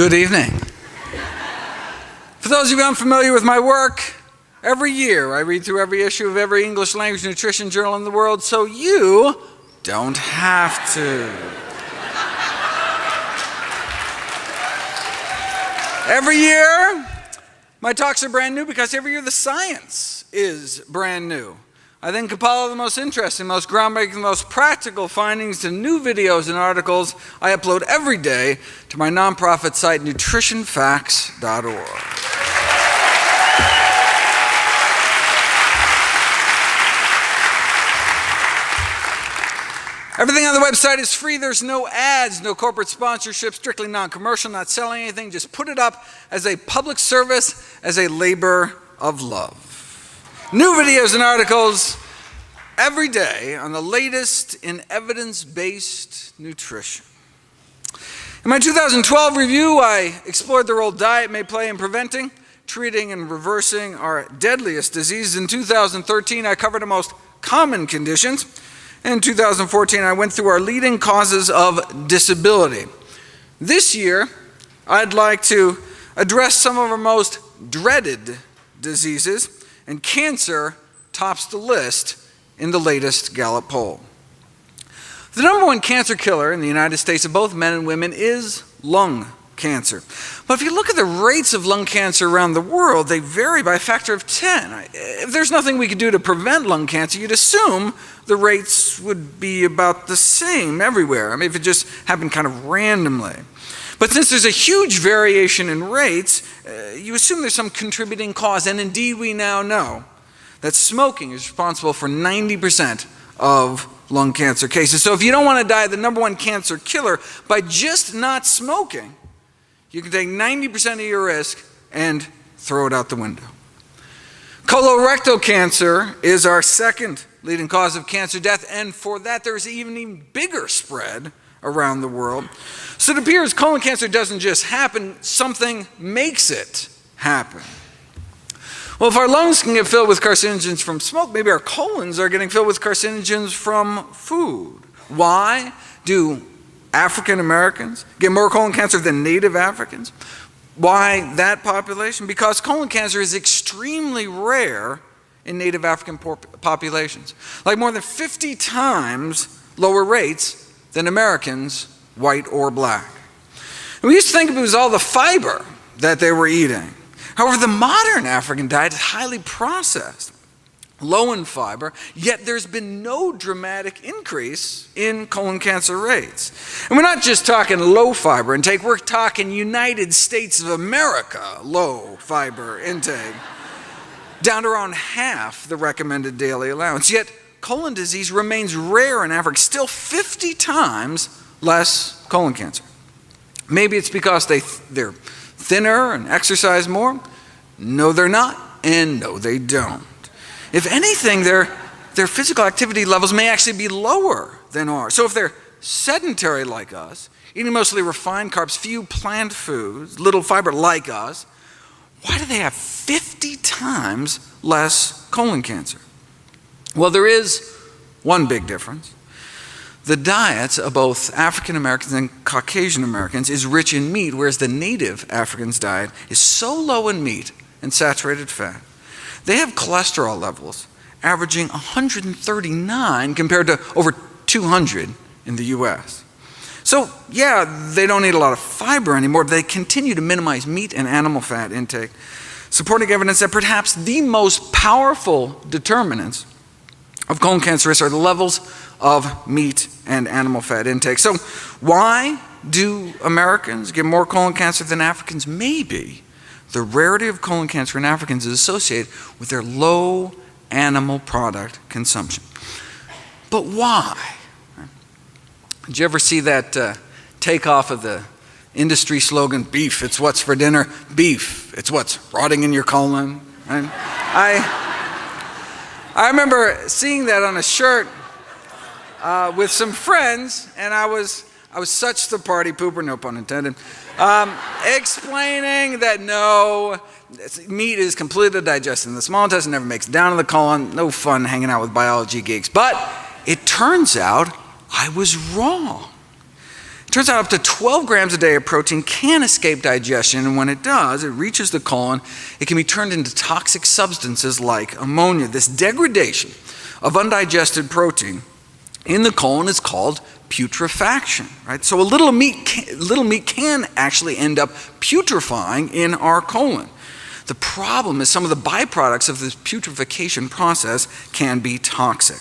Good evening. For those of you unfamiliar with my work, every year I read through every issue of every English language nutrition journal in the world so you don't have to. Every year, my talks are brand new because every year the science is brand new. I then compile the most interesting, most groundbreaking, most practical findings to new videos and articles I upload every day to my nonprofit site, nutritionfacts.org. Everything on the website is free. There's no ads, no corporate sponsorship, strictly non-commercial, not selling anything. Just put it up as a public service, as a labor of love. New videos and articles every day on the latest in evidence-based nutrition. In my 2012 review, I explored the role diet may play in preventing, treating, and reversing our deadliest diseases. In 2013, I covered the most common conditions. In 2014, I went through our leading causes of disability. This year, I'd like to address some of our most dreaded diseases, and cancer tops the list in the latest Gallup poll. The number one cancer killer in the United States of both men and women is lung cancer. But if you look at the rates of lung cancer around the world, they vary by a factor of 10. If there's nothing we could do to prevent lung cancer, you'd assume the rates would be about the same everywhere. I mean, if it just happened kind of randomly. But since there's a huge variation in rates, you assume there's some contributing cause, and indeed we now know that smoking is responsible for 90% of lung cancer cases. So if you don't want to die of the number one cancer killer by just not smoking, you can take 90% of your risk and throw it out the window. Colorectal cancer is our second leading cause of cancer death, and for that there's even bigger spread around the world. So it appears colon cancer doesn't just happen, something makes it happen. Well, if our lungs can get filled with carcinogens from smoke, maybe our colons are getting filled with carcinogens from food. Why do African Americans get more colon cancer than Native Africans? Why that population? Because colon cancer is extremely rare in Native African populations, like more than 50 times lower rates than Americans, white or black. And we used to think it was all the fiber that they were eating. However, the modern African diet is highly processed, low in fiber, yet there's been no dramatic increase in colon cancer rates. And we're not just talking low fiber intake, we're talking United States of America low fiber intake, down to around half the recommended daily allowance. Yet colon disease remains rare in Africa, still 50 times less colon cancer. Maybe it's because they're thinner and exercise more. No, they're not, and no, they don't. If anything, their physical activity levels may actually be lower than ours. So if they're sedentary like us, eating mostly refined carbs, few plant foods, little fiber like us, why do they have 50 times less colon cancer? Well, there is one big difference. The diets of both African Americans and Caucasian Americans is rich in meat, whereas the native Africans' diet is so low in meat and saturated fat. They have cholesterol levels averaging 139 compared to over 200 in the US. So yeah, they don't eat a lot of fiber anymore, but they continue to minimize meat and animal fat intake, supporting evidence that perhaps the most powerful determinants of colon cancer risk are the levels of meat and animal fat intake. So why do Americans get more colon cancer than Africans? Maybe the rarity of colon cancer in Africans is associated with their low animal product consumption. But why? Did you ever see that takeoff of the industry slogan, beef, it's what's for dinner? Beef, it's what's rotting in your colon. Right? I remember seeing that on a shirt with some friends, and I was such the party pooper, no pun intended, explaining that no, meat is completely digested in the small intestine, never makes it down to the colon, no fun hanging out with biology geeks. But it turns out I was wrong. Turns out up to 12 grams a day of protein can escape digestion, and when it does, it reaches the colon, it can be turned into toxic substances like ammonia. This degradation of undigested protein in the colon is called putrefaction, right? So a little meat can actually end up putrefying in our colon. The problem is some of the byproducts of this putrefaction process can be toxic.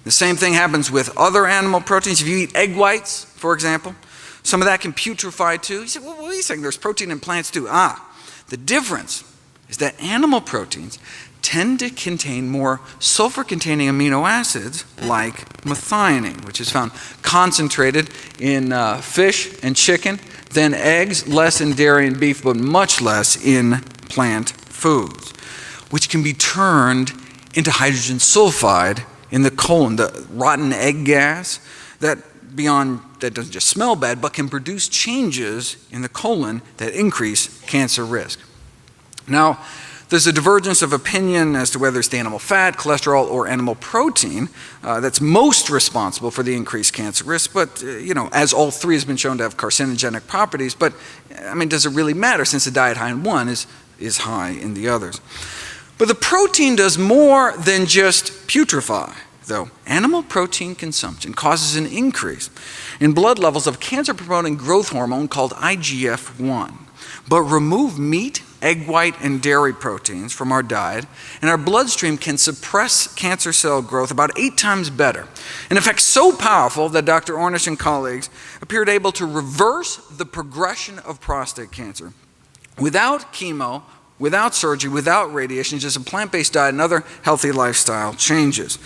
The same thing happens with other animal proteins. If you eat egg whites, for example, some of that can putrefy too. You say, well, what are you saying? There's protein in plants too. The difference is that animal proteins tend to contain more sulfur-containing amino acids like methionine, which is found concentrated in fish and chicken, than eggs, less in dairy and beef, but much less in plant foods, which can be turned into hydrogen sulfide in the colon, the rotten egg gas that doesn't just smell bad, but can produce changes in the colon that increase cancer risk. Now, there's a divergence of opinion as to whether it's the animal fat, cholesterol, or animal protein that's most responsible for the increased cancer risk. But, as all three has been shown to have carcinogenic properties, but, does it really matter since the diet high in one is high in the others? But the protein does more than just putrefy, though. Animal protein consumption causes an increase in blood levels of cancer-promoting growth hormone called IGF-1. But remove meat, egg white, and dairy proteins from our diet, and our bloodstream can suppress cancer cell growth about 8 times better. An effect so powerful that Dr. Ornish and colleagues appeared able to reverse the progression of prostate cancer without chemo, without surgery, without radiation, just a plant-based diet and other healthy lifestyle changes.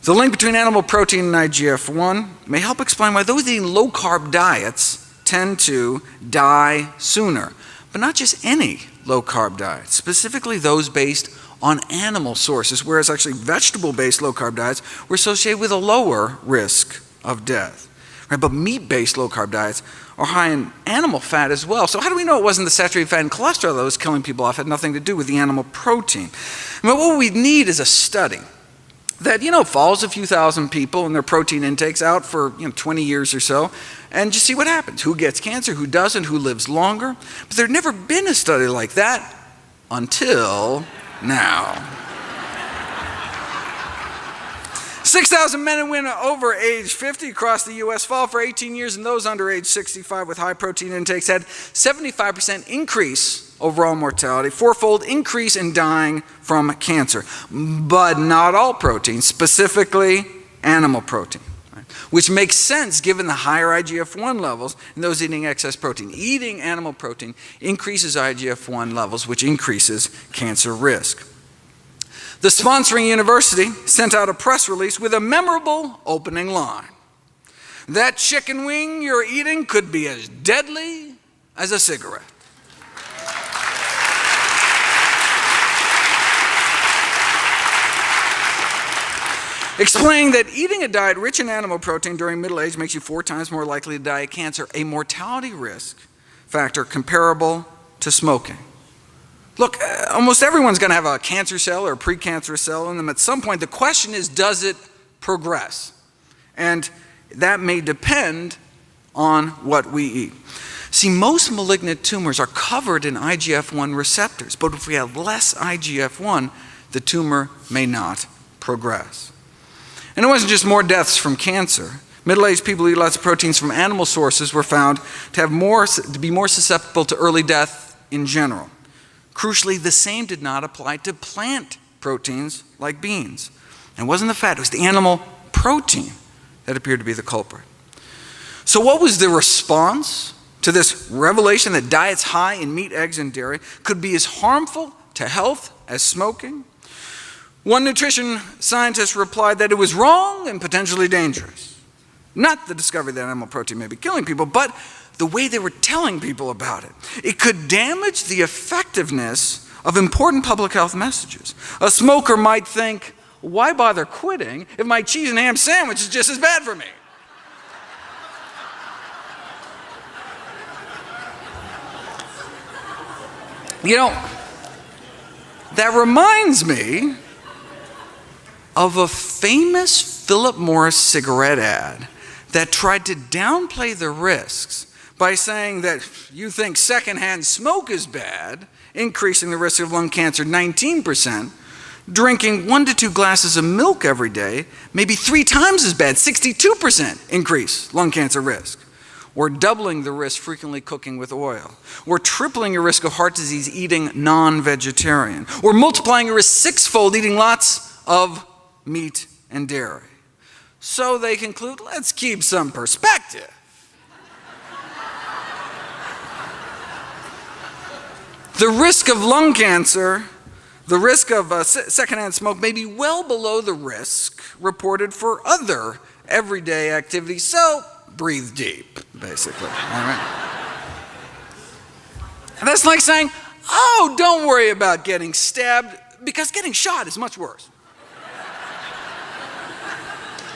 The link between animal protein and IGF-1 may help explain why those eating low-carb diets tend to die sooner. But not just any low-carb diet, specifically those based on animal sources, whereas actually vegetable-based low-carb diets were associated with a lower risk of death. Right? But meat-based low-carb diets are high in animal fat as well. So how do we know it wasn't the saturated fat and cholesterol that was killing people off? It had nothing to do with the animal protein. What we need is a study that, follows a few thousand people and their protein intakes out for 20 years or so, and just see what happens. Who gets cancer, who doesn't, who lives longer. But there'd never been a study like that until now. 6,000 men and women over age 50 across the U.S. followed for 18 years, and those under age 65 with high protein intakes had 75% increase overall mortality, 4-fold increase in dying from cancer. But not all protein, specifically animal protein, right? Which makes sense given the higher IGF-1 levels in those eating excess protein. Eating animal protein increases IGF-1 levels, which increases cancer risk. The sponsoring university sent out a press release with a memorable opening line. That chicken wing you're eating could be as deadly as a cigarette. Explaining that eating a diet rich in animal protein during middle age makes you 4 times more likely to die of cancer, a mortality risk factor comparable to smoking. Look, almost everyone's going to have a cancer cell or a precancerous cell in them at some point. The question is, does it progress? And that may depend on what we eat. See, most malignant tumors are covered in IGF-1 receptors, but if we have less IGF-1, the tumor may not progress. And it wasn't just more deaths from cancer. Middle-aged people who eat lots of proteins from animal sources were found to be more susceptible to early death in general. Crucially, the same did not apply to plant proteins like beans. And it wasn't the fat, it was the animal protein that appeared to be the culprit. So what was the response to this revelation that diets high in meat, eggs, and dairy could be as harmful to health as smoking? One nutrition scientist replied that it was wrong and potentially dangerous. Not the discovery that animal protein may be killing people, but the way they were telling people about it. It could damage the effectiveness of important public health messages. A smoker might think, why bother quitting if my cheese and ham sandwich is just as bad for me? That reminds me of a famous Philip Morris cigarette ad that tried to downplay the risks by saying that you think secondhand smoke is bad, increasing the risk of lung cancer 19%, drinking 1 to 2 glasses of milk every day may be 3 times as bad, 62% increase lung cancer risk, or doubling the risk frequently cooking with oil, or tripling your risk of heart disease eating non-vegetarian, or multiplying your risk 6-fold eating lots of meat and dairy. So they conclude, let's keep some perspective. The risk of lung cancer, the risk of secondhand smoke may be well below the risk reported for other everyday activities, so breathe deep, basically. All right? And that's like saying, oh, don't worry about getting stabbed, because getting shot is much worse.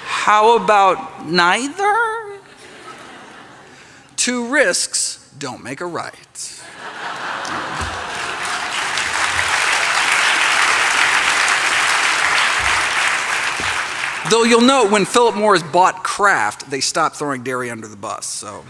How about neither? 2 risks don't make a right. Though you'll note when Philip Morris bought Kraft, they stopped throwing dairy under the bus. So,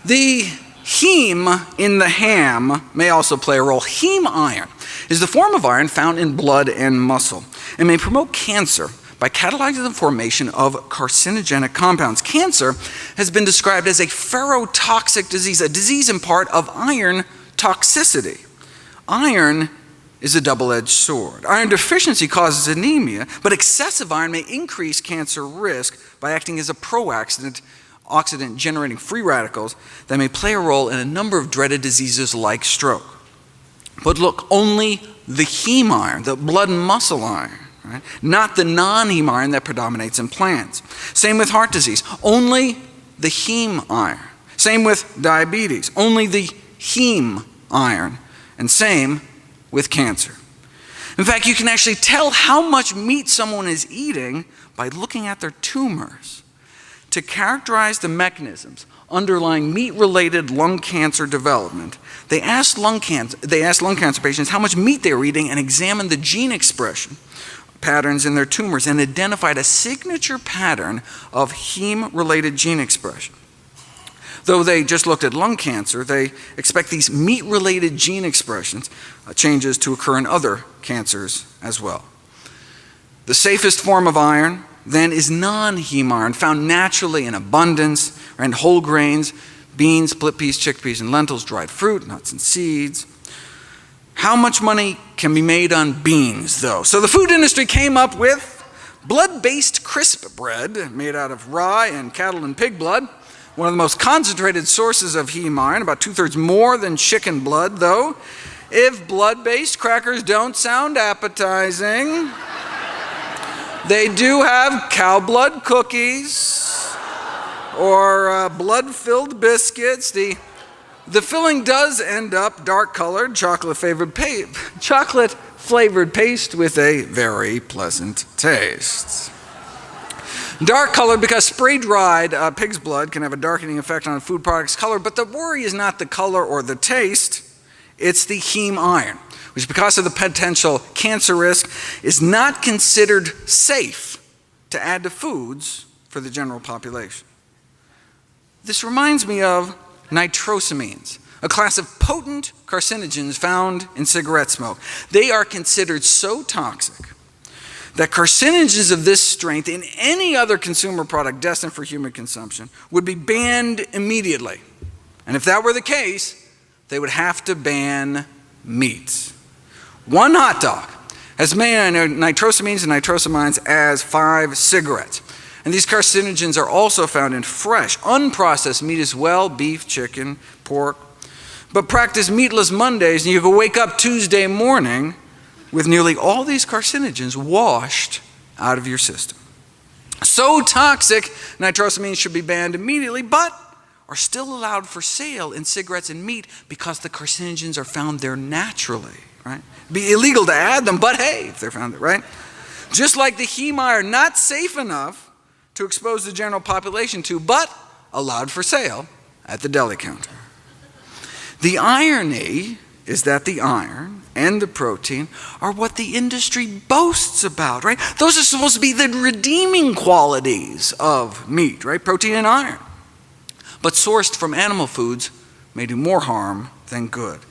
the heme in the ham may also play a role. Heme iron is the form of iron found in blood and muscle and may promote cancer by catalyzing the formation of carcinogenic compounds. Cancer has been described as a ferrotoxic disease, a disease in part of iron toxicity. Iron is a double-edged sword. Iron deficiency causes anemia, but excessive iron may increase cancer risk by acting as a pro-oxidant, generating free radicals that may play a role in a number of dreaded diseases like stroke. But look, only the heme iron, the blood and muscle iron, right? Not the non-heme iron that predominates in plants. Same with heart disease, only the heme iron. Same with diabetes, only the heme iron. And same with cancer. In fact, you can actually tell how much meat someone is eating by looking at their tumors. To characterize the mechanisms underlying meat-related lung cancer development, they asked lung cancer patients how much meat they were eating and examined the gene expression patterns in their tumors and identified a signature pattern of heme-related gene expression. Though they just looked at lung cancer, they expect these meat-related gene expressions changes to occur in other cancers as well. The safest form of iron, then, is non-heme iron, found naturally in abundance in whole grains, beans, split peas, chickpeas, and lentils, dried fruit, nuts, and seeds. How much money can be made on beans, though? So the food industry came up with blood-based crisp bread made out of rye and cattle and pig blood. One of the most concentrated sources of heme iron, about 2/3 more than chicken blood, though. If blood-based crackers don't sound appetizing, they do have cow blood cookies or blood-filled biscuits. The filling does end up dark-colored, chocolate-flavored paste with a very pleasant taste. Dark color because spray-dried pig's blood can have a darkening effect on a food product's color, but the worry is not the color or the taste, it's the heme iron, which because of the potential cancer risk is not considered safe to add to foods for the general population. This reminds me of nitrosamines, a class of potent carcinogens found in cigarette smoke. They are considered so toxic that carcinogens of this strength in any other consumer product destined for human consumption would be banned immediately. And if that were the case, they would have to ban meat. One hot dog has many nitrosamines and nitrosamines as 5 cigarettes. And these carcinogens are also found in fresh, unprocessed meat as well, beef, chicken, pork. But practice meatless Mondays and you can wake up Tuesday morning with nearly all these carcinogens washed out of your system. So toxic, nitrosamines should be banned immediately, but are still allowed for sale in cigarettes and meat because the carcinogens are found there naturally, right? It'd be illegal to add them, but hey, if they're found there, right? Just like the heme iron, not safe enough to expose the general population to, but allowed for sale at the deli counter. The irony is that the iron and the protein are what the industry boasts about, right? Those are supposed to be the redeeming qualities of meat, right? Protein and iron. But sourced from animal foods may do more harm than good.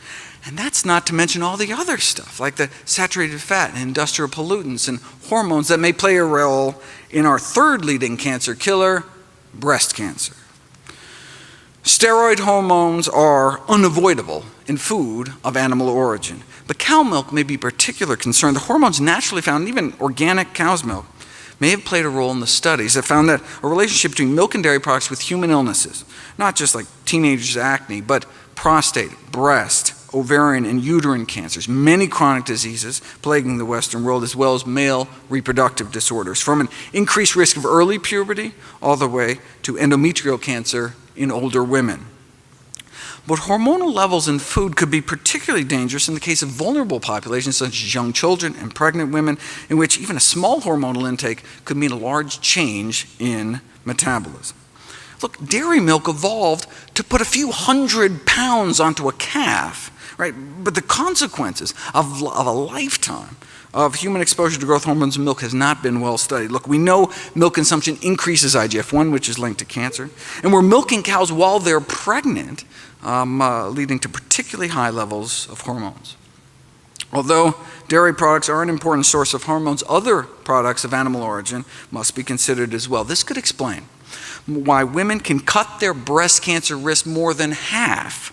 And that's not to mention all the other stuff, like the saturated fat and industrial pollutants and hormones that may play a role in our third leading cancer killer, breast cancer. Steroid hormones are unavoidable in food of animal origin, but cow milk may be of particular concern. The hormones naturally found in even organic cow's milk may have played a role in the studies that found that a relationship between milk and dairy products with human illnesses, not just like teenagers' acne, but prostate, breast, ovarian, and uterine cancers, many chronic diseases plaguing the Western world, as well as male reproductive disorders, from an increased risk of early puberty all the way to endometrial cancer in older women. But hormonal levels in food could be particularly dangerous in the case of vulnerable populations such as young children and pregnant women, in which even a small hormonal intake could mean a large change in metabolism. Look, dairy milk evolved to put a few 100 pounds onto a calf, right? But the consequences of a lifetime of human exposure to growth hormones in milk has not been well studied. Look, we know milk consumption increases IGF-1, which is linked to cancer, and we're milking cows while they're pregnant, leading to particularly high levels of hormones. Although dairy products are an important source of hormones, other products of animal origin must be considered as well. This could explain why women can cut their breast cancer risk more than half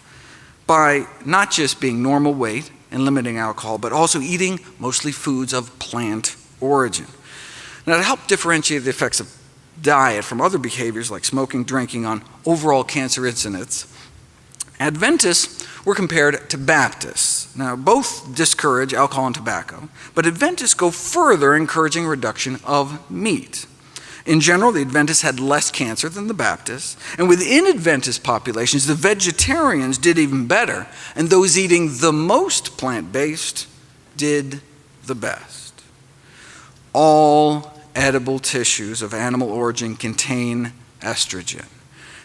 by not just being normal weight and limiting alcohol, but also eating mostly foods of plant origin. Now, to help differentiate the effects of diet from other behaviors like smoking, drinking on overall cancer incidence, Adventists were compared to Baptists. Now, both discourage alcohol and tobacco, but Adventists go further, encouraging reduction of meat. In general, the Adventists had less cancer than the Baptists, and within Adventist populations, the vegetarians did even better, and those eating the most plant-based did the best. All edible tissues of animal origin contain estrogen.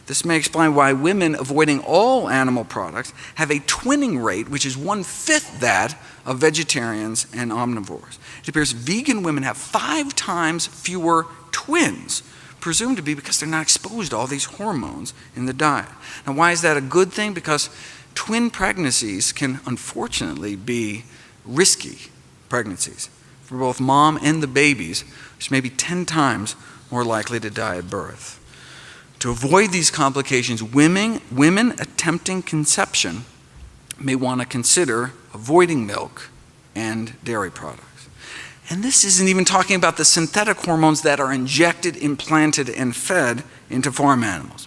This may explain why women avoiding all animal products have a twinning rate, which is 1/5 that of vegetarians and omnivores. It appears vegan women have 5 times fewer twins, presumed to be because they're not exposed to all these hormones in the diet. Now, why is that a good thing? Because twin pregnancies can unfortunately be risky pregnancies for both mom and the babies, which may be 10 times more likely to die at birth. To avoid these complications, women attempting conception may want to consider avoiding milk and dairy products. And this isn't even talking about the synthetic hormones that are injected, implanted, and fed into farm animals.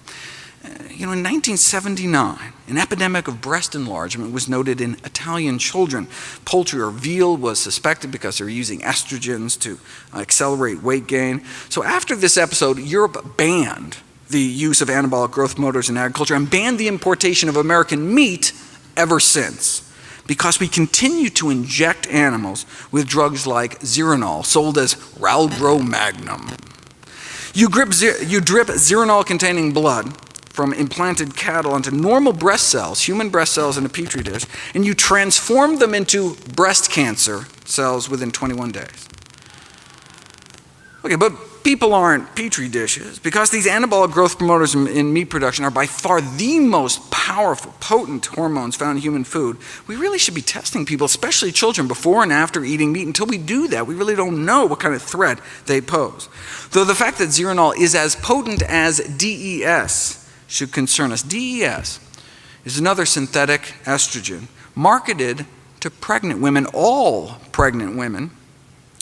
In 1979, an epidemic of breast enlargement was noted in Italian children. Poultry or veal was suspected because they were using estrogens to accelerate weight gain. So after this episode, Europe banned the use of anabolic growth promoters in agriculture and banned the importation of American meat ever since, because we continue to inject animals with drugs like Zeranol, sold as Ralgro Magnum. You drip Zeranol-containing blood from implanted cattle into normal breast cells, human breast cells in a petri dish, and you transform them into breast cancer cells within 21 days. Okay, but people aren't petri dishes, because these anabolic growth promoters in meat production are by far the most powerful, potent hormones found in human food. We really should be testing people, especially children, before and after eating meat. Until we do that, we really don't know what kind of threat they pose. Though the fact that Zeranol is as potent as DES should concern us. DES is another synthetic estrogen marketed to pregnant women, all pregnant women,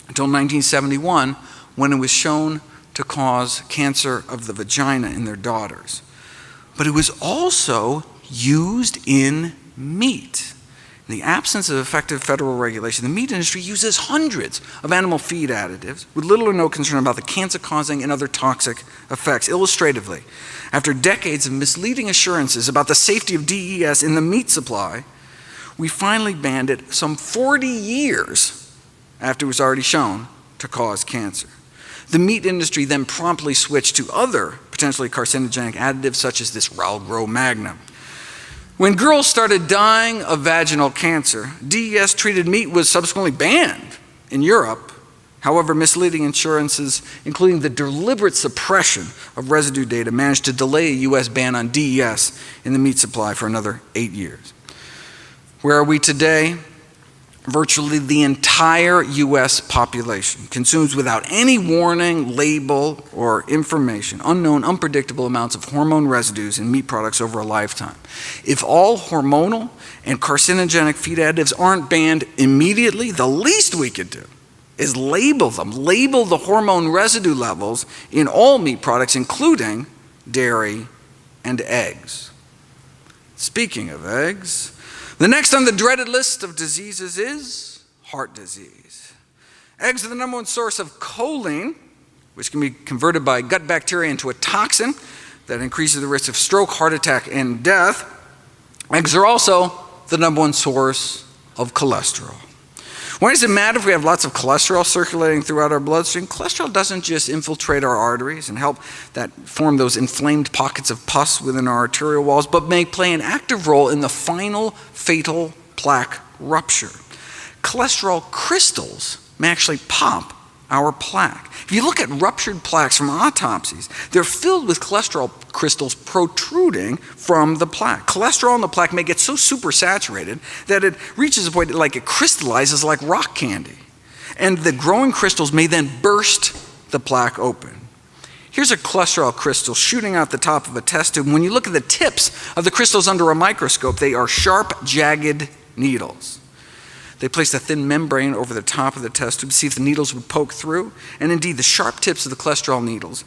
until 1971, when it was shown to cause cancer of the vagina in their daughters. But it was also used in meat. In the absence of effective federal regulation, the meat industry uses hundreds of animal feed additives with little or no concern about the cancer-causing and other toxic effects. Illustratively, after decades of misleading assurances about the safety of DES in the meat supply, we finally banned it some 40 years after it was already shown to cause cancer. The meat industry then promptly switched to other potentially carcinogenic additives such as this Ralgro Magnum. When girls started dying of vaginal cancer, DES-treated meat was subsequently banned in Europe. However, misleading insurances, including the deliberate suppression of residue data, managed to delay a U.S. ban on DES in the meat supply for another 8 years. Where are we today? Virtually the entire U.S. population consumes without any warning, label, or information unknown, unpredictable amounts of hormone residues in meat products over a lifetime. If all hormonal and carcinogenic feed additives aren't banned immediately, the least we could do is label them. Label the hormone residue levels in all meat products, including dairy and eggs. Speaking of eggs, the next on the dreaded list of diseases is heart disease. Eggs are the #1 source of choline, which can be converted by gut bacteria into a toxin that increases the risk of stroke, heart attack, and death. Eggs are also the #1 source of cholesterol. Why does it matter if we have lots of cholesterol circulating throughout our bloodstream? Cholesterol doesn't just infiltrate our arteries and help that form those inflamed pockets of pus within our arterial walls, but may play an active role in the final fatal plaque rupture. Cholesterol crystals may actually pop our plaque. If you look at ruptured plaques from autopsies, they're filled with cholesterol crystals protruding from the plaque. Cholesterol in the plaque may get so supersaturated that it reaches a point like it crystallizes like rock candy. And the growing crystals may then burst the plaque open. Here's a cholesterol crystal shooting out the top of a test tube. When you look at the tips of the crystals under a microscope, they are sharp, jagged needles. They placed a thin membrane over the top of the test tube to see if the needles would poke through. And indeed, the sharp tips of the cholesterol needles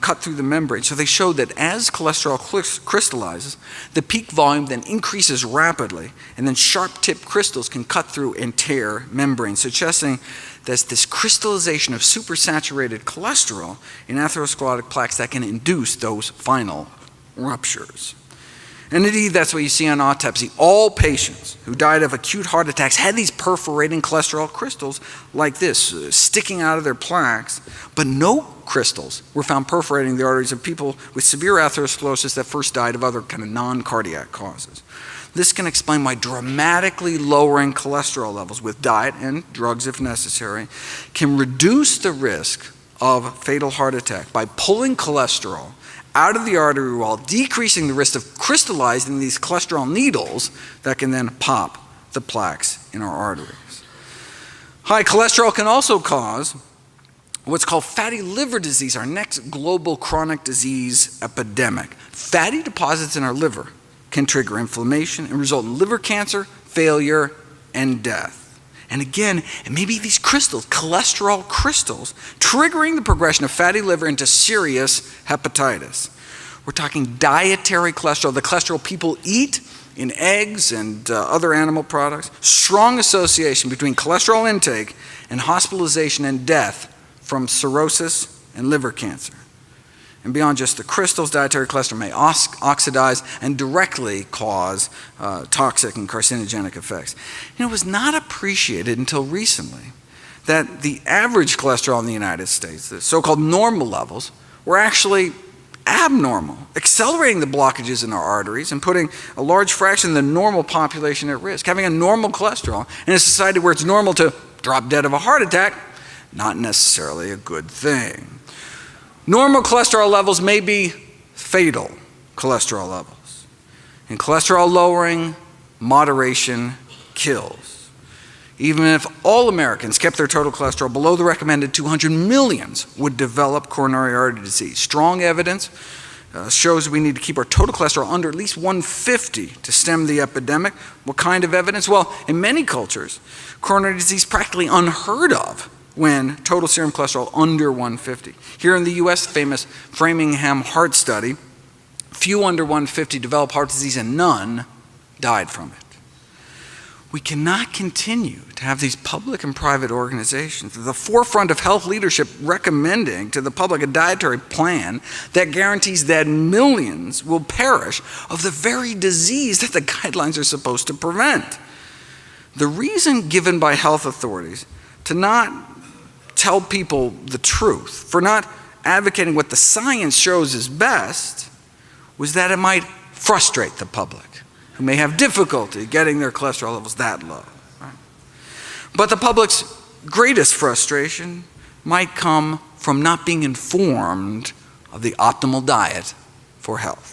cut through the membrane. So they showed that as cholesterol crystallizes, the peak volume then increases rapidly, and then sharp tipped crystals can cut through and tear membranes, suggesting there's this crystallization of supersaturated cholesterol in atherosclerotic plaques that can induce those final ruptures. And indeed, that's what you see on autopsy. All patients who died of acute heart attacks had these perforating cholesterol crystals like this, sticking out of their plaques, but no crystals were found perforating the arteries of people with severe atherosclerosis that first died of other kind of non-cardiac causes. This can explain why dramatically lowering cholesterol levels with diet and drugs if necessary can reduce the risk of fatal heart attack by pulling cholesterol out of the artery wall, decreasing the risk of crystallizing these cholesterol needles that can then pop the plaques in our arteries. High cholesterol can also cause what's called fatty liver disease, our next global chronic disease epidemic. Fatty deposits in our liver can trigger inflammation and result in liver cancer, failure, and death. And again, it may be these crystals, cholesterol crystals, triggering the progression of fatty liver into serious hepatitis. We're talking dietary cholesterol, the cholesterol people eat in eggs and other animal products. Strong association between cholesterol intake and hospitalization and death from cirrhosis and liver cancer. And beyond just the crystals, dietary cholesterol may oxidize and directly cause toxic and carcinogenic effects. It was not appreciated until recently that the average cholesterol in the United States, the so-called normal levels, were actually abnormal, accelerating the blockages in our arteries and putting a large fraction of the normal population at risk. Having a normal cholesterol in a society where it's normal to drop dead of a heart attack, not necessarily a good thing. Normal cholesterol levels may be fatal cholesterol levels. In cholesterol lowering, moderation kills. Even if all Americans kept their total cholesterol below the recommended 200, millions would develop coronary artery disease. Strong evidence shows we need to keep our total cholesterol under at least 150 to stem the epidemic. What kind of evidence? Well, in many cultures, coronary disease is practically unheard of when total serum cholesterol under 150. Here in the US, famous Framingham heart study, few under 150 developed heart disease and none died from it. We cannot continue to have these public and private organizations at the forefront of health leadership recommending to the public a dietary plan that guarantees that millions will perish of the very disease that the guidelines are supposed to prevent. The reason given by health authorities to not tell people the truth, for not advocating what the science shows is best, was that it might frustrate the public. who may have difficulty getting their cholesterol levels that low. Right? But the public's greatest frustration might come from not being informed of the optimal diet for health.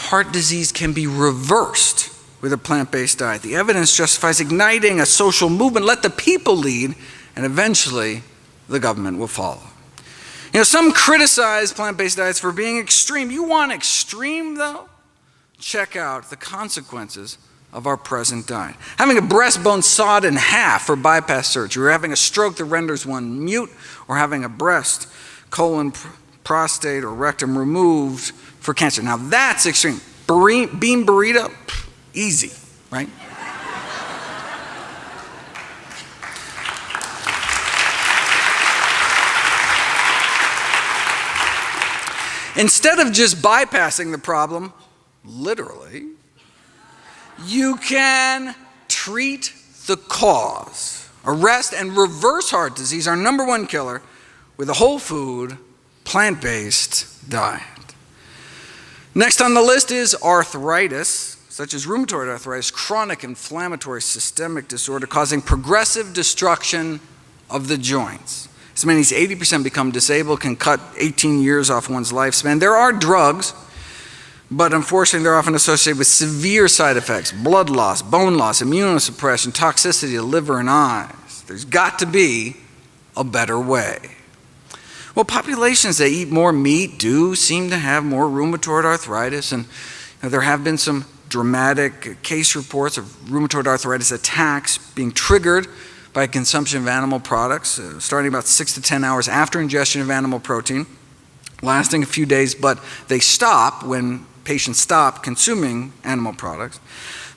Heart disease can be reversed with a plant-based diet. The evidence justifies igniting a social movement. Let the people lead, and eventually the government will follow. You know, some criticize plant-based diets for being extreme. You want extreme, though? Check out the consequences of our present diet. Having a breastbone sawed in half for bypass surgery, or having a stroke that renders one mute, or having a breast, colon, prostate, or rectum removed for cancer. Now that's extreme. Bean burrito, easy, right? Instead of just bypassing the problem, literally, you can treat the cause. Arrest and reverse heart disease, our number one killer, with a whole food, plant-based diet. Next on the list is arthritis, such as rheumatoid arthritis, chronic inflammatory systemic disorder causing progressive destruction of the joints. As many as 80% become disabled, can cut 18 years off one's lifespan. There are drugs, but unfortunately they're often associated with severe side effects: blood loss, bone loss, immunosuppression, toxicity to liver and eyes. There's got to be a better way. Well, populations that eat more meat do seem to have more rheumatoid arthritis, and there have been some dramatic case reports of rheumatoid arthritis attacks being triggered by consumption of animal products, starting about 6 to 10 hours after ingestion of animal protein, lasting a few days, but they stop when patients stop consuming animal products.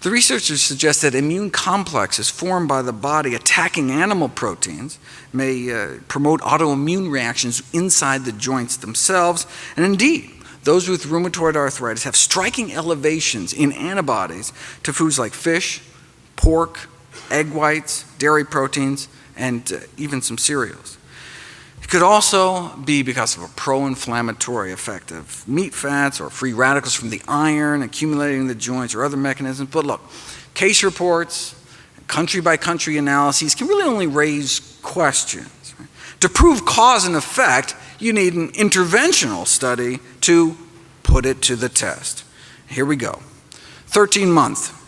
The researchers suggest that immune complexes formed by the body attacking animal proteins may promote autoimmune reactions inside the joints themselves. And indeed, those with rheumatoid arthritis have striking elevations in antibodies to foods like fish, pork, egg whites, dairy proteins, and even some cereals. It could also be because of a pro-inflammatory effect of meat fats or free radicals from the iron accumulating in the joints or other mechanisms. But look, case reports, country-by-country analyses can really only raise questions. Right? To prove cause and effect, you need an interventional study to put it to the test. Here we go. 13-month.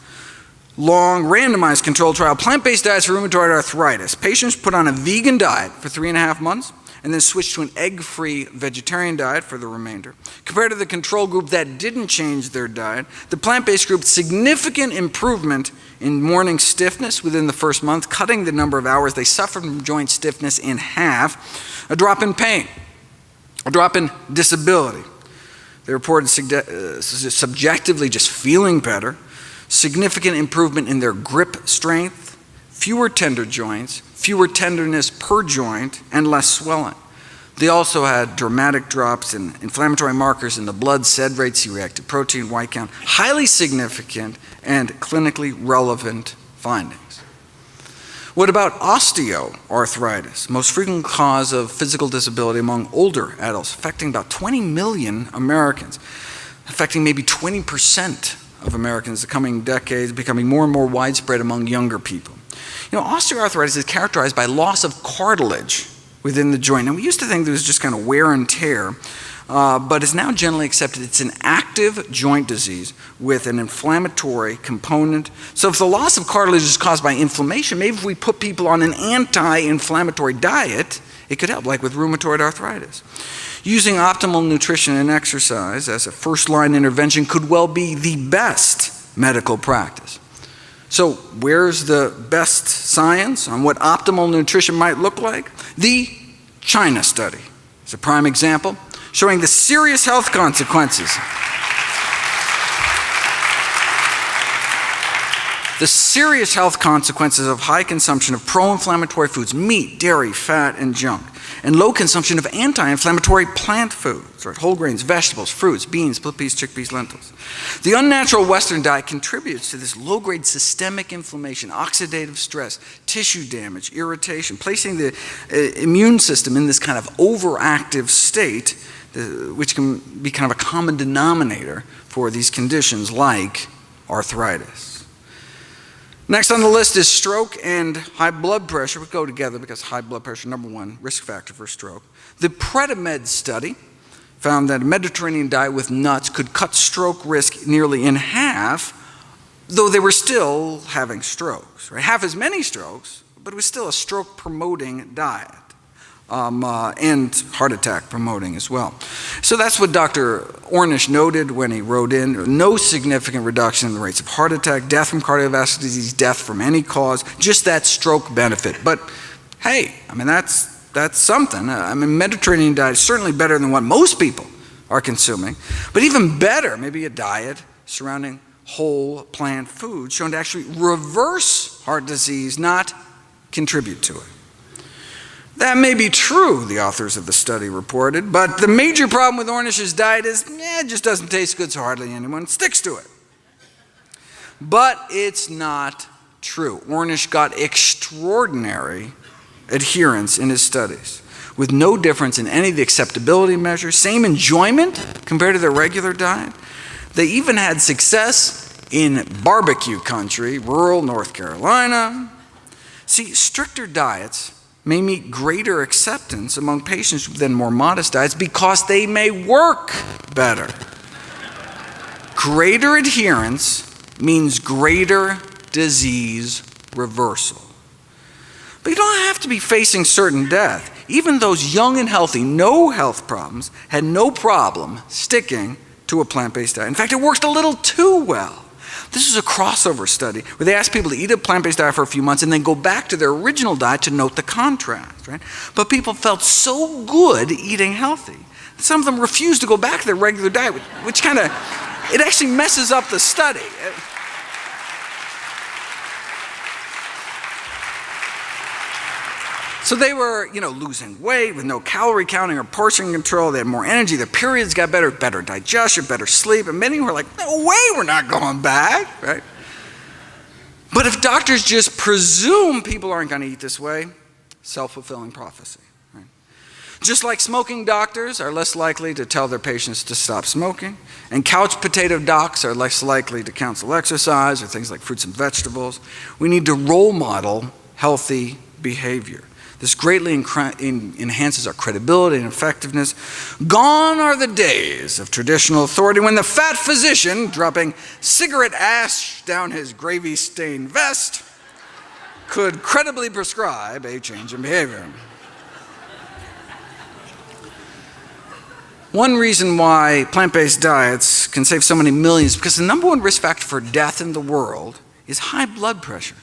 Long randomized controlled trial, plant-based diets for rheumatoid arthritis. Patients put on a vegan diet for 3.5 months and then switched to an egg-free vegetarian diet for the remainder. Compared to the control group that didn't change their diet, the plant-based group significant improvement in morning stiffness within the first month, cutting the number of hours they suffered from joint stiffness in half, a drop in pain, a drop in disability. They reported subjectively just feeling better, significant improvement in their grip strength, fewer tender joints, fewer tenderness per joint, and less swelling. They also had dramatic drops in inflammatory markers in the blood, SED rate, C-reactive protein, white count, highly significant and clinically relevant findings. What about osteoarthritis, most frequent cause of physical disability among older adults, affecting about 20 million Americans, affecting maybe 20% of Americans in the coming decades, becoming more and more widespread among younger people. You know, osteoarthritis is characterized by loss of cartilage within the joint. And we used to think that it was just kind of wear and tear, but it's now generally accepted it's an active joint disease with an inflammatory component. So if the loss of cartilage is caused by inflammation, maybe if we put people on an anti-inflammatory diet, it could help, like with rheumatoid arthritis. Using optimal nutrition and exercise as a first-line intervention could well be the best medical practice. So where's the best science on what optimal nutrition might look like? The China study is a prime example, showing the serious health consequences. The serious health consequences of high consumption of pro-inflammatory foods, meat, dairy, fat, and junk. and low consumption of anti-inflammatory plant foods, right? Whole grains, vegetables, fruits, beans, split peas, chickpeas, lentils. The unnatural Western diet contributes to this low-grade systemic inflammation, oxidative stress, tissue damage, irritation, placing the immune system in this kind of overactive state, which can be kind of a common denominator for these conditions like arthritis. Next on the list is stroke and high blood pressure. We go together because high blood pressure, #1 risk factor for stroke. The PREDIMED study found that a Mediterranean diet with nuts could cut stroke risk nearly in half, though they were still having strokes, right? Half as many strokes, but it was still a stroke-promoting diet. And heart attack promoting as well. So that's what Dr. Ornish noted when he wrote in, no significant reduction in the rates of heart attack, death from cardiovascular disease, death from any cause, just that stroke benefit. But hey, I mean, that's something. I mean, Mediterranean diet is certainly better than what most people are consuming, but even better, maybe a diet surrounding whole plant food shown to actually reverse heart disease, not contribute to it. That may be true, the authors of the study reported, but the major problem with Ornish's diet is, it just doesn't taste good, so hardly anyone sticks to it. But it's not true. Ornish got extraordinary adherence in his studies, with no difference in any of the acceptability measures, same enjoyment compared to their regular diet. They even had success in barbecue country, rural North Carolina. See, stricter diets may meet greater acceptance among patients than more modest diets because they may work better. Greater adherence means greater disease reversal. But you don't have to be facing certain death. Even those young and healthy, no health problems, had no problem sticking to a plant-based diet. In fact, it worked a little too well. This is a crossover study where they asked people to eat a plant-based diet for a few months and then go back to their original diet to note the contrast, right? But people felt so good eating healthy. Some of them refused to go back to their regular diet, which kind of, it actually messes up the study. So they were, losing weight with no calorie counting or portion control. They had more energy. Their periods got better digestion, better sleep. And many were like, no way, we're not going back, right? But if doctors just presume people aren't going to eat this way, self-fulfilling prophecy, right? Just like smoking doctors are less likely to tell their patients to stop smoking, and couch potato docs are less likely to counsel exercise or things like fruits and vegetables, we need to role model healthy behavior. This greatly enhances our credibility and effectiveness. Gone are the days of traditional authority when the fat physician, dropping cigarette ash down his gravy-stained vest, could credibly prescribe a change in behavior. One reason why plant-based diets can save so many millions is because the #1 risk factor for death in the world is high blood pressure,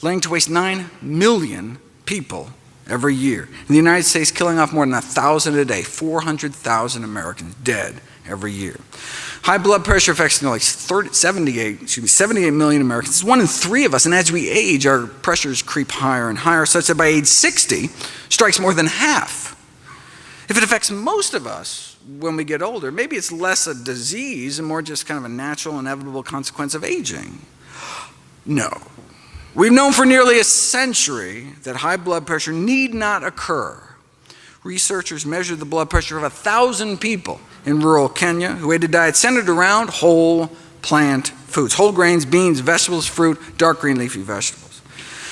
laying to waste 9 million people every year. In the United States, killing off more than 1,000 a day, 400,000 Americans dead every year. High blood pressure affects like 78 million Americans. It's 1 in 3 of us, and as we age, our pressures creep higher and higher, such that by age 60, strikes more than half. If it affects most of us when we get older, maybe it's less a disease and more just kind of a natural, inevitable consequence of aging. No. We've known for nearly a century that high blood pressure need not occur. Researchers measured the blood pressure of 1,000 people in rural Kenya who ate a diet centered around whole plant foods, whole grains, beans, vegetables, fruit, dark green leafy vegetables.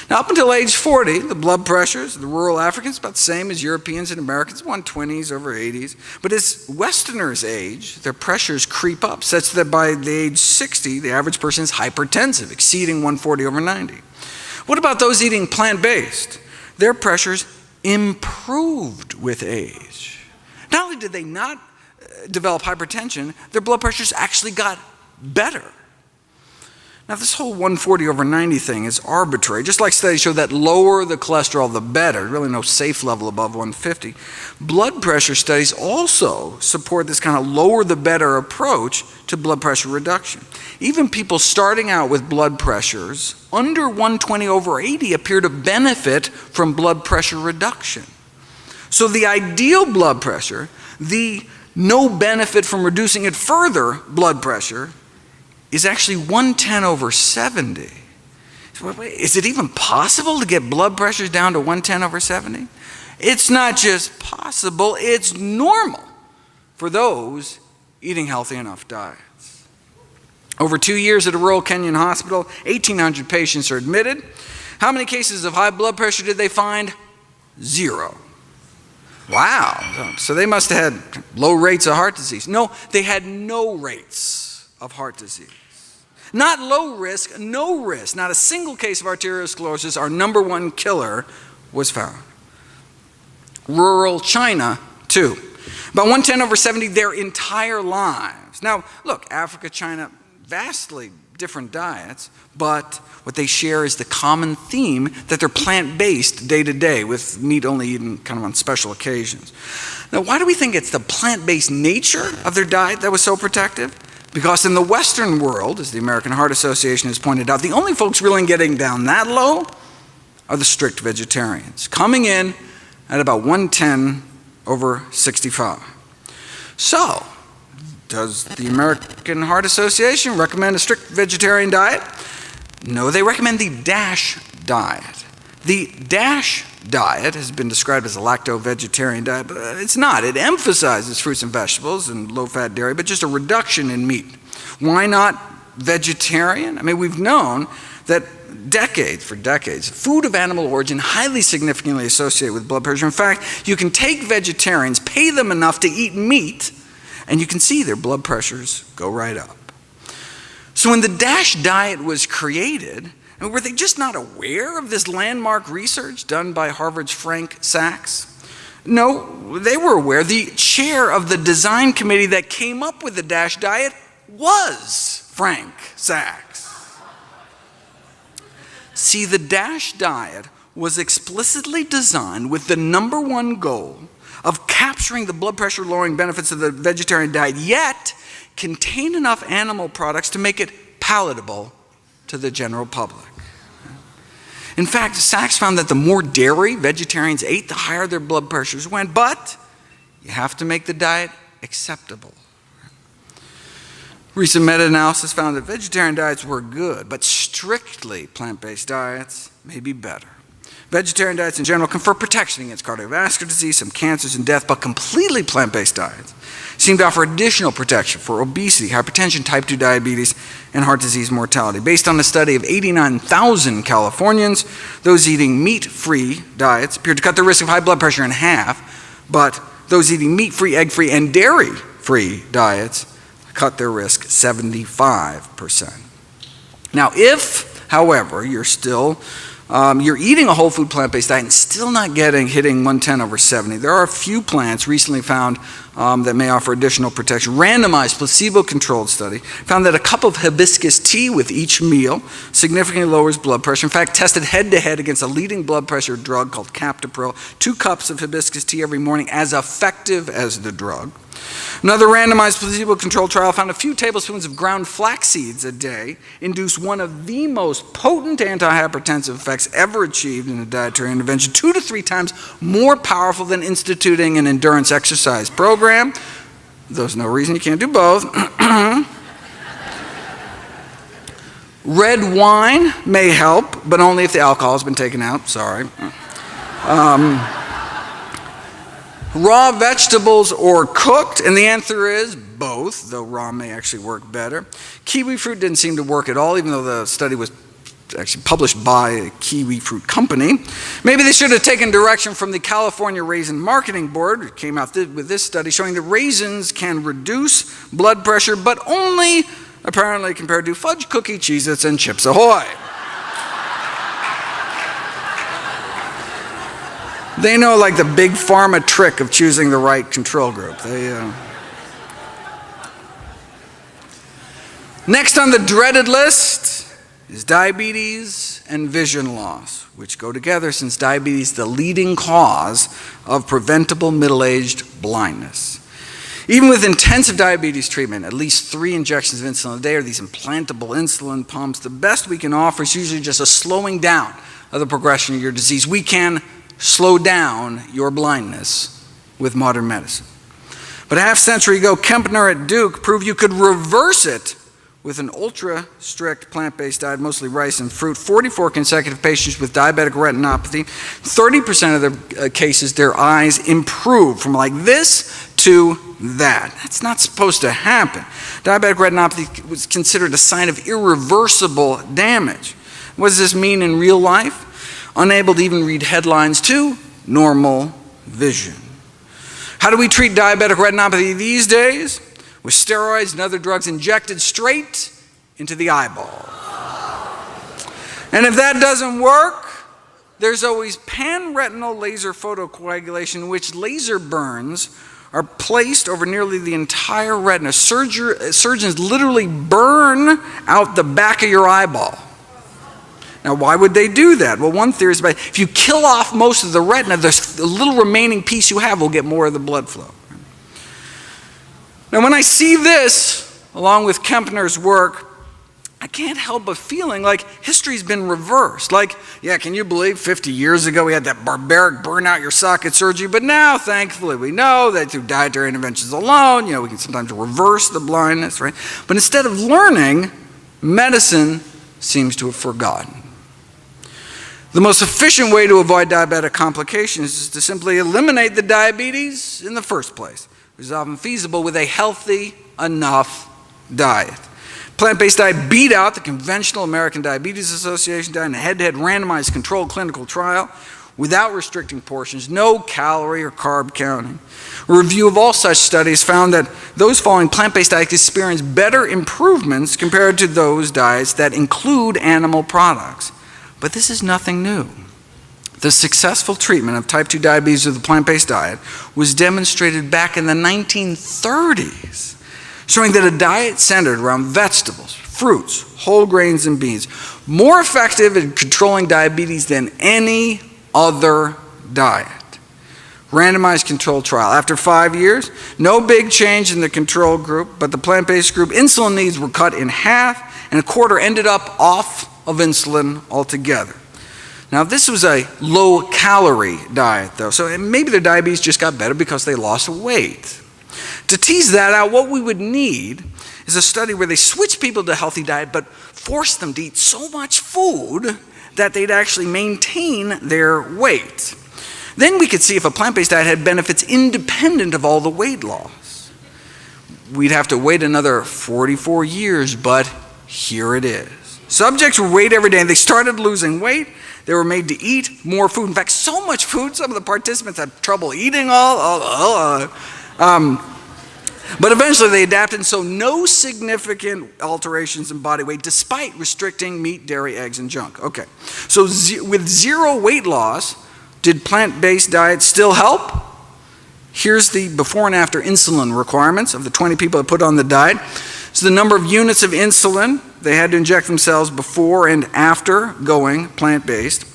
Now, up until age 40, the blood pressures of the rural Africans about the same as Europeans and Americans, 120s over 80s. But as Westerners age, their pressures creep up, such that by the age 60, the average person is hypertensive, exceeding 140 over 90. What about those eating plant-based? Their pressures improved with age. Not only did they not develop hypertension, their blood pressures actually got better. Now, this whole 140 over 90 thing is arbitrary. Just like studies show that lower the cholesterol, the better. Really no safe level above 150. Blood pressure studies also support this kind of lower the better approach to blood pressure reduction. Even people starting out with blood pressures under 120 over 80 appear to benefit from blood pressure reduction. So the ideal blood pressure, the no benefit from reducing it further blood pressure, is actually 110/70. Is it even possible to get blood pressures down to 110/70? It's not just possible, it's normal for those eating healthy enough diets. Over 2 years at a rural Kenyan hospital, 1,800 patients are admitted. How many cases of high blood pressure did they find? 0. Wow, so they must have had low rates of heart disease. No, they had no rates of heart disease. Not low risk, no risk. Not a single case of arteriosclerosis, our number one killer, was found. Rural China, too. About 110/70 their entire lives. Now, look, Africa, China, vastly different diets, but what they share is the common theme that they're plant-based day to day, with meat only eaten kind of on special occasions. Now, why do we think it's the plant-based nature of their diet that was so protective? Because in the Western world, as the American Heart Association has pointed out, the only folks really getting down that low are the strict vegetarians, coming in at about 110/65. So, does the American Heart Association recommend a strict vegetarian diet? No, they recommend the DASH diet. The DASH diet has been described as a lacto-vegetarian diet, but it's not. It emphasizes fruits and vegetables and low-fat dairy, but just a reduction in meat. Why not vegetarian? I mean, we've known that for decades, food of animal origin highly significantly associated with blood pressure. In fact, you can take vegetarians, pay them enough to eat meat, and you can see their blood pressures go right up. So when the DASH diet was created, were they just not aware of this landmark research done by Harvard's Frank Sachs? No, they were aware. The chair of the design committee that came up with the DASH diet was Frank Sachs. See, the DASH diet was explicitly designed with the number one goal of capturing the blood pressure lowering benefits of the vegetarian diet, yet contain enough animal products to make it palatable to the general public. In fact, Sachs found that the more dairy vegetarians ate, the higher their blood pressures went, but you have to make the diet acceptable. Recent meta-analysis found that vegetarian diets were good, but strictly plant-based diets may be better. Vegetarian diets in general confer protection against cardiovascular disease, some cancers, and death, but completely plant-based diets seem to offer additional protection for obesity, hypertension, type 2 diabetes, and heart disease mortality. Based on a study of 89,000 Californians, those eating meat-free diets appeared to cut the risk of high blood pressure in half, but those eating meat-free, egg-free, and dairy-free diets cut their risk 75%. Now, if, however, you're eating a whole food plant-based diet and still not hitting 110/70, there are a few plants recently found that may offer additional protection. Randomized placebo-controlled study found that a cup of hibiscus tea with each meal significantly lowers blood pressure. In fact, tested head-to-head against a leading blood pressure drug called captopril, 2 cups of hibiscus tea every morning, as effective as the drug. Another randomized placebo-controlled trial found a few tablespoons of ground flax seeds a day induced one of the most potent antihypertensive effects ever achieved in a dietary intervention, 2 to 3 times more powerful than instituting an endurance exercise program. There's no reason you can't do both. Red wine may help, but only if the alcohol has been taken out. Sorry. Raw vegetables or cooked, and the answer is both, though raw may actually work better. Kiwi fruit didn't seem to work at all, even though the study was actually published by a kiwi fruit company. Maybe they should have taken direction from the California Raisin Marketing Board. It came out with this study showing that raisins can reduce blood pressure, but only apparently compared to fudge cookie, Cheez-Its, and Chips Ahoy. They know like the big pharma trick of choosing the right control group. Next on the dreaded list is diabetes and vision loss, which go together since diabetes is the leading cause of preventable middle-aged blindness. Even with intensive diabetes treatment, at least 3 injections of insulin a day or these implantable insulin pumps, the best we can offer is usually just a slowing down of the progression of your disease. We can slow down your blindness with modern medicine. But a half-century ago, Kempner at Duke proved you could reverse it with an ultra-strict plant-based diet, mostly rice and fruit. 44 consecutive patients with diabetic retinopathy, 30% of their cases, their eyes improved from like this to that. That's not supposed to happen. Diabetic retinopathy was considered a sign of irreversible damage. What does this mean in real life? Unable to even read headlines to normal vision. How do we treat diabetic retinopathy these days? With steroids and other drugs injected straight into the eyeball. And if that doesn't work, there's always pan-retinal laser photocoagulation, in which laser burns are placed over nearly the entire retina. Surgeons literally burn out the back of your eyeball. Now, why would they do that? Well, one theory is about if you kill off most of the retina, the little remaining piece you have will get more of the blood flow. Now, when I see this, along with Kempner's work, I can't help but feeling like history's been reversed. Like, yeah, can you believe 50 years ago we had that barbaric burn out your socket surgery, but now, thankfully, we know that through dietary interventions alone, we can sometimes reverse the blindness, right? But instead of learning, medicine seems to have forgotten. The most efficient way to avoid diabetic complications is to simply eliminate the diabetes in the first place. Which is often feasible with a healthy enough diet. Plant-based diet beat out the conventional American Diabetes Association diet in a head-to-head randomized controlled clinical trial without restricting portions, no calorie or carb counting. A review of all such studies found that those following plant-based diets experience better improvements compared to those diets that include animal products. But this is nothing new. The successful treatment of type 2 diabetes with a plant-based diet was demonstrated back in the 1930s, showing that a diet centered around vegetables, fruits, whole grains, and beans, more effective in controlling diabetes than any other diet. Randomized controlled trial. After 5 years, no big change in the control group, but the plant-based group, insulin needs were cut in half, and a quarter ended up off of insulin altogether. Now, this was a low-calorie diet, though, so maybe their diabetes just got better because they lost weight. To tease that out, what we would need is a study where they switch people to a healthy diet but force them to eat so much food that they'd actually maintain their weight. Then we could see if a plant-based diet had benefits independent of all the weight loss. We'd have to wait another 44 years, but here it is. Subjects were weighed every day, and they started losing weight. They were made to eat more food. In fact, so much food, some of the participants had trouble eating all. But eventually they adapted, and so no significant alterations in body weight despite restricting meat, dairy, eggs, and junk. Okay, so with zero weight loss, did plant-based diets still help? Here's the before and after insulin requirements of the 20 people that put on the diet. So the number of units of insulin they had to inject themselves before and after going plant-based.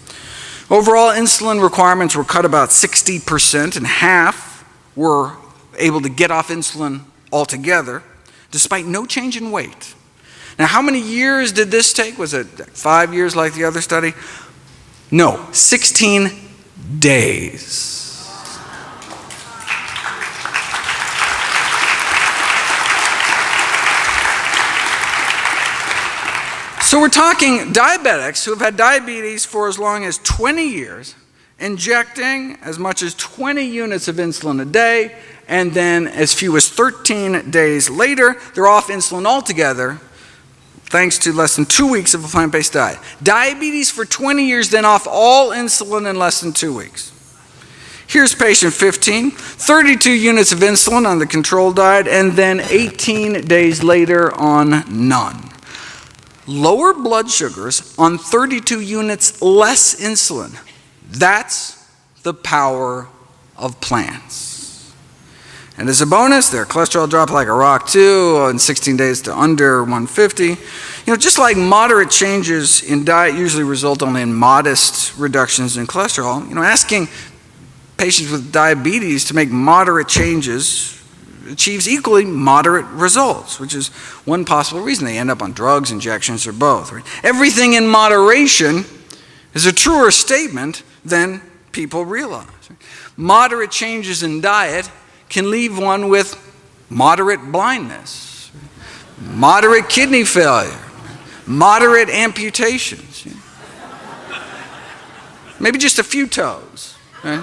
Overall, insulin requirements were cut about 60%, and half were able to get off insulin altogether, despite no change in weight. Now, how many years did this take? Was it 5 years like the other study? No, 16 days. So we're talking diabetics who have had diabetes for as long as 20 years, injecting as much as 20 units of insulin a day, and then as few as 13 days later, they're off insulin altogether, thanks to less than 2 weeks of a plant-based diet. Diabetes for 20 years, then off all insulin in less than 2 weeks. Here's patient 15, 32 units of insulin on the control diet, and then 18 days later on none. Lower blood sugars on 32 units less insulin. That's the power of plants. And as a bonus, their cholesterol dropped like a rock too in 16 days to under 150. Just like moderate changes in diet usually result only in modest reductions in cholesterol, asking patients with diabetes to make moderate changes achieves equally moderate results, which is one possible reason they end up on drugs, injections, or both. Right? Everything in moderation is a truer statement than people realize. Moderate changes in diet can leave one with moderate blindness, moderate kidney failure, moderate amputations, maybe just a few toes. Right?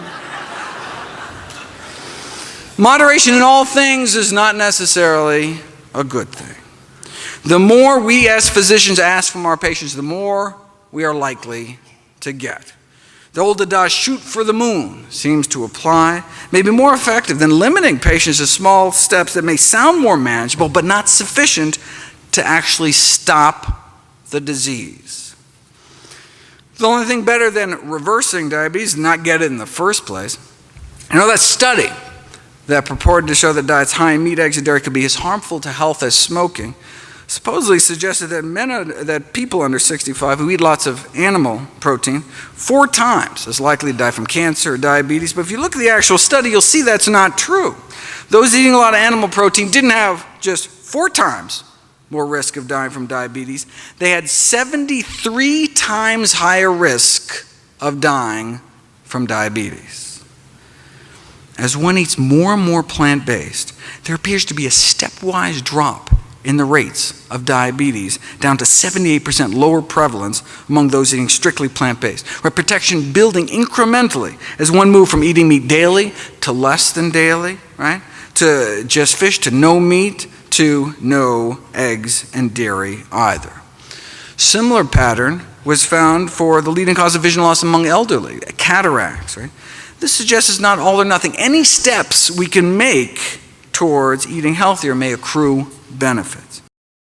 Moderation in all things is not necessarily a good thing. The more we as physicians ask from our patients, the more we are likely to get. The old adage, shoot for the moon, seems to apply, may be more effective than limiting patients to small steps that may sound more manageable but not sufficient to actually stop the disease. The only thing better than reversing diabetes is not get it in the first place. You know, that study that purported to show that diets high in meat, eggs, and dairy could be as harmful to health as smoking supposedly suggested that people under 65 who eat lots of animal protein 4 times as likely to die from cancer or diabetes. But if you look at the actual study, you'll see that's not true. Those eating a lot of animal protein didn't have just 4 times more risk of dying from diabetes. They had 73 times higher risk of dying from diabetes. As one eats more and more plant-based, there appears to be a stepwise drop in the rates of diabetes, down to 78% lower prevalence among those eating strictly plant-based, with protection building incrementally as one moved from eating meat daily to less than daily, right? To just fish, to no meat, to no eggs and dairy either. Similar pattern was found for the leading cause of vision loss among elderly, cataracts, right? This suggests it's not all or nothing. Any steps we can make towards eating healthier may accrue benefit.